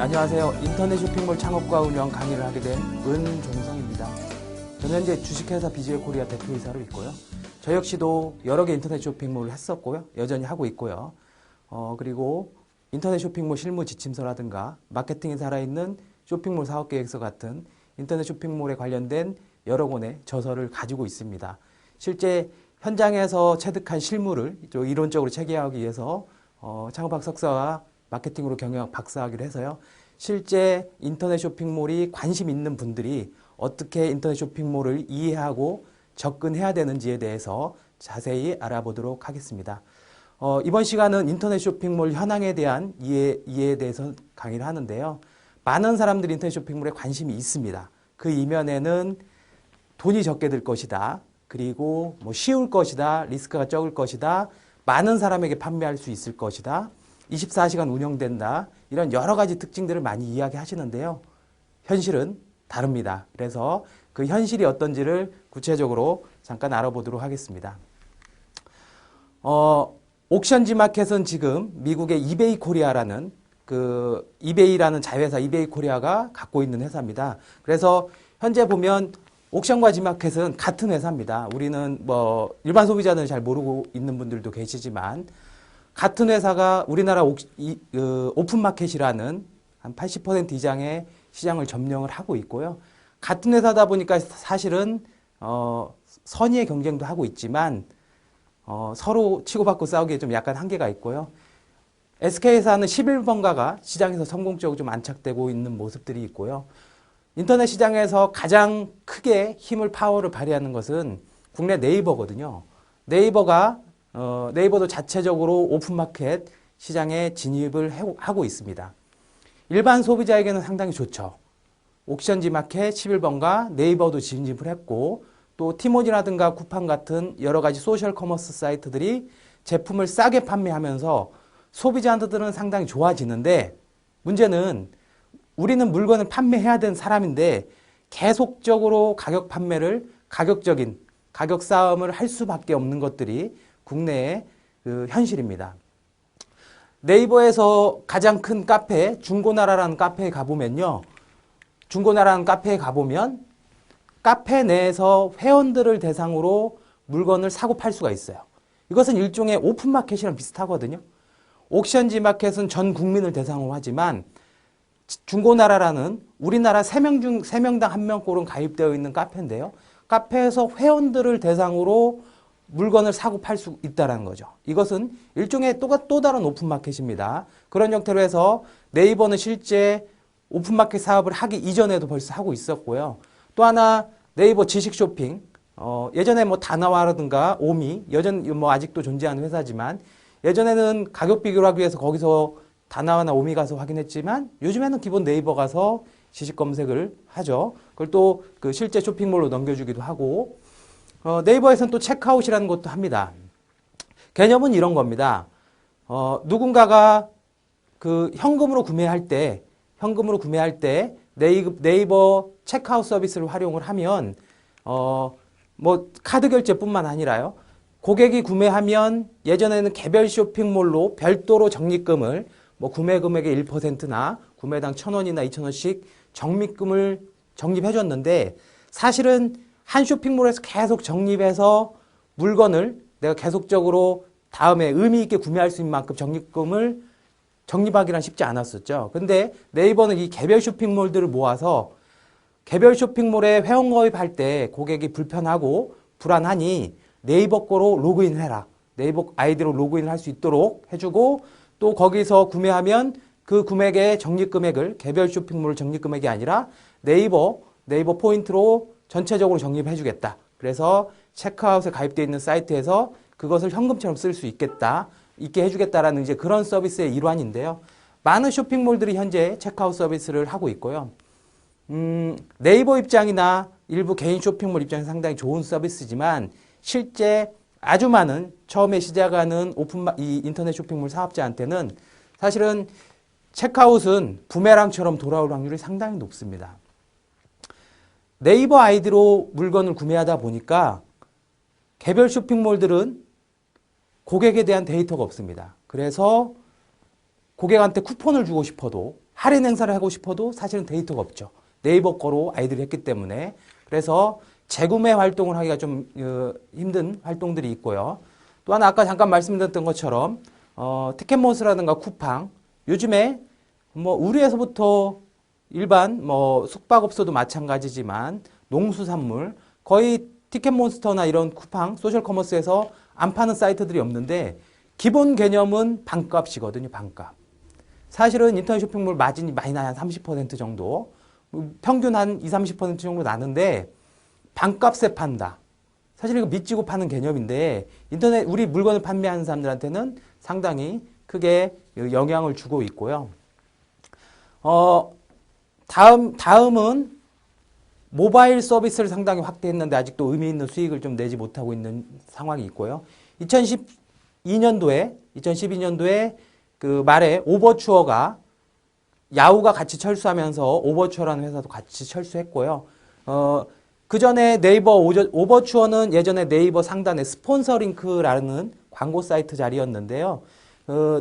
안녕하세요. 인터넷 쇼핑몰 창업과 운영 강의를 하게 된 은종성입니다. 저는 현재 주식회사 BJ 코리아 대표이사로 있고요. 저 역시도 여러 개 인터넷 쇼핑몰을 했었고요. 여전히 하고 있고요. 그리고 인터넷 쇼핑몰 실무 지침서라든가 마케팅이 살아있는 쇼핑몰 사업계획서 같은 인터넷 쇼핑몰에 관련된 여러 권의 저서를 가지고 있습니다. 실제 현장에서 체득한 실무를 좀 이론적으로 체계하기 위해서 창업학 석사와 마케팅으로 경영학 박사학위를 해서요. 실제 인터넷 쇼핑몰이 관심 있는 분들이 어떻게 인터넷 쇼핑몰을 이해하고 접근해야 되는지에 대해서 자세히 알아보도록 하겠습니다. 이번 시간은 인터넷 쇼핑몰 현황에 대한 이해에 대해서 강의를 하는데요. 많은 사람들이 인터넷 쇼핑몰에 관심이 있습니다. 그 이면에는 돈이 적게 들 것이다. 그리고 쉬울 것이다. 리스크가 적을 것이다. 많은 사람에게 판매할 수 있을 것이다. 24시간 운영된다. 이런 여러 가지 특징들을 많이 이야기하시는데요. 현실은 다릅니다. 그래서 그 현실이 어떤지를 구체적으로 잠깐 알아보도록 하겠습니다. 옥션지 마켓은 지금 미국의 이베이 코리아라는 이베이라는 자회사 이베이 코리아가 갖고 있는 회사입니다. 그래서 현재 보면 옥션과 지마켓은 같은 회사입니다. 우리는 일반 소비자는 잘 모르고 있는 분들도 계시지만 같은 회사가 우리나라 오픈마켓이라는 한 80% 이상의 시장을 점령을 하고 있고요. 같은 회사다 보니까 사실은 선의의 경쟁도 하고 있지만 서로 치고받고 싸우기에 좀 약간 한계가 있고요. SK에서는 11번가가 시장에서 성공적으로 좀 안착되고 있는 모습들이 있고요. 인터넷 시장에서 가장 크게 파워를 발휘하는 것은 국내 네이버거든요. 네이버도 자체적으로 오픈마켓 시장에 진입을 하고 있습니다. 일반 소비자에게는 상당히 좋죠. 옥션지 마켓 11번가 네이버도 진입을 했고 또 티모지라든가 쿠팡 같은 여러 가지 소셜 커머스 사이트들이 제품을 싸게 판매하면서 소비자들은 상당히 좋아지는데 문제는 우리는 물건을 판매해야 되는 사람인데 계속적으로 가격적인 가격 싸움을 할 수밖에 없는 것들이 국내의 현실입니다. 네이버에서 가장 큰 카페 중고나라라는 카페에 가보면요. 중고나라는 카페에 가보면 카페 내에서 회원들을 대상으로 물건을 사고 팔 수가 있어요. 이것은 일종의 오픈마켓이랑 비슷하거든요. 옥션지 마켓은 전 국민을 대상으로 하지만 중고나라라는 우리나라 3명 중 3명당 1명꼴은 가입되어 있는 카페인데요. 카페에서 회원들을 대상으로 물건을 사고 팔 수 있다는 거죠. 이것은 일종의 또 다른 오픈마켓입니다. 그런 형태로 해서 네이버는 실제 오픈마켓 사업을 하기 이전에도 벌써 하고 있었고요. 또 하나 네이버 지식쇼핑, 예전에 다나와라든가 오미, 여전히 아직도 존재하는 회사지만 예전에는 가격 비교를 하기 위해서 거기서 다나와나 오미 가서 확인했지만 요즘에는 기본 네이버 가서 지식 검색을 하죠. 그걸 또 실제 쇼핑몰로 넘겨주기도 하고 네이버에서는 또 체크아웃이라는 것도 합니다. 개념은 이런 겁니다. 누군가가 현금으로 구매할 때 네이버 체크아웃 서비스를 활용을 하면 카드 결제뿐만 아니라요. 고객이 구매하면 예전에는 개별 쇼핑몰로 별도로 적립금을 구매 금액의 1%나 구매당 1,000원이나 2,000원씩 적립금을 적립해 줬는데 사실은 한 쇼핑몰에서 계속 적립해서 물건을 내가 계속적으로 다음에 의미 있게 구매할 수 있는 만큼 적립금을 적립하기란 쉽지 않았었죠. 근데 네이버는 이 개별 쇼핑몰들을 모아서 개별 쇼핑몰에 회원 가입할 때 고객이 불편하고 불안하니 네이버 거로 로그인해라. 네이버 아이디로 로그인을 할 수 있도록 해주고 또 거기서 구매하면 그 금액의 적립금액을 개별 쇼핑몰 적립금액이 아니라 네이버 포인트로 전체적으로 적립해 주겠다. 그래서 체크아웃에 가입되어 있는 사이트에서 그것을 현금처럼 쓸 수 있게 해주겠다라는 이제 그런 서비스의 일환인데요. 많은 쇼핑몰들이 현재 체크아웃 서비스를 하고 있고요. 네이버 입장이나 일부 개인 쇼핑몰 입장에서 상당히 좋은 서비스지만 실제 아주 많은 처음에 시작하는 이 인터넷 쇼핑몰 사업자한테는 사실은 체크아웃은 부메랑처럼 돌아올 확률이 상당히 높습니다. 네이버 아이디로 물건을 구매하다 보니까 개별 쇼핑몰들은 고객에 대한 데이터가 없습니다. 그래서 고객한테 쿠폰을 주고 싶어도 할인 행사를 하고 싶어도 사실은 데이터가 없죠. 네이버 거로 아이들이 했기 때문에. 그래서 재구매 활동을 하기가 좀 힘든 활동들이 있고요. 또 하나 아까 잠깐 말씀드렸던 것처럼 티켓모스라든가 쿠팡 요즘에 뭐 우리에서부터 일반 뭐 숙박업소도 마찬가지지만 농수산물 거의 티켓몬스터나 이런 쿠팡 소셜커머스에서 안 파는 사이트들이 없는데 기본 개념은 반값이거든요. 반값. 사실은 인터넷 쇼핑몰 마진이 많이 나야 한 30% 정도 평균 한 20-30% 정도 나는데 반값에 판다. 사실 이거 믿지고 파는 개념인데 인터넷 우리 물건을 판매하는 사람들한테는 상당히 크게 영향을 주고 있고요. 다음은 모바일 서비스를 상당히 확대했는데 아직도 의미 있는 수익을 좀 내지 못하고 있는 상황이 있고요. 2012년도에 그 말에 오버추어가 야후가 같이 철수하면서 오버추어라는 회사도 같이 철수했고요. 그 전에 네이버 오버추어는 예전에 네이버 상단에 스폰서링크라는 광고 사이트 자리였는데요.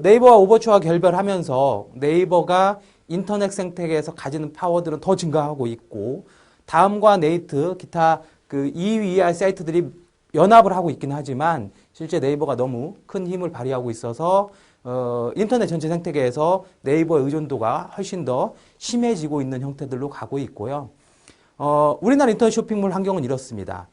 네이버와 오버추어가 결별하면서 네이버가 인터넷 생태계에서 가지는 파워들은 더 증가하고 있고 다음과 네이트 기타 그 2위 이하 사이트들이 연합을 하고 있긴 하지만 실제 네이버가 너무 큰 힘을 발휘하고 있어서 인터넷 전체 생태계에서 네이버의 의존도가 훨씬 더 심해지고 있는 형태들로 가고 있고요. 우리나라 인터넷 쇼핑몰 환경은 이렇습니다.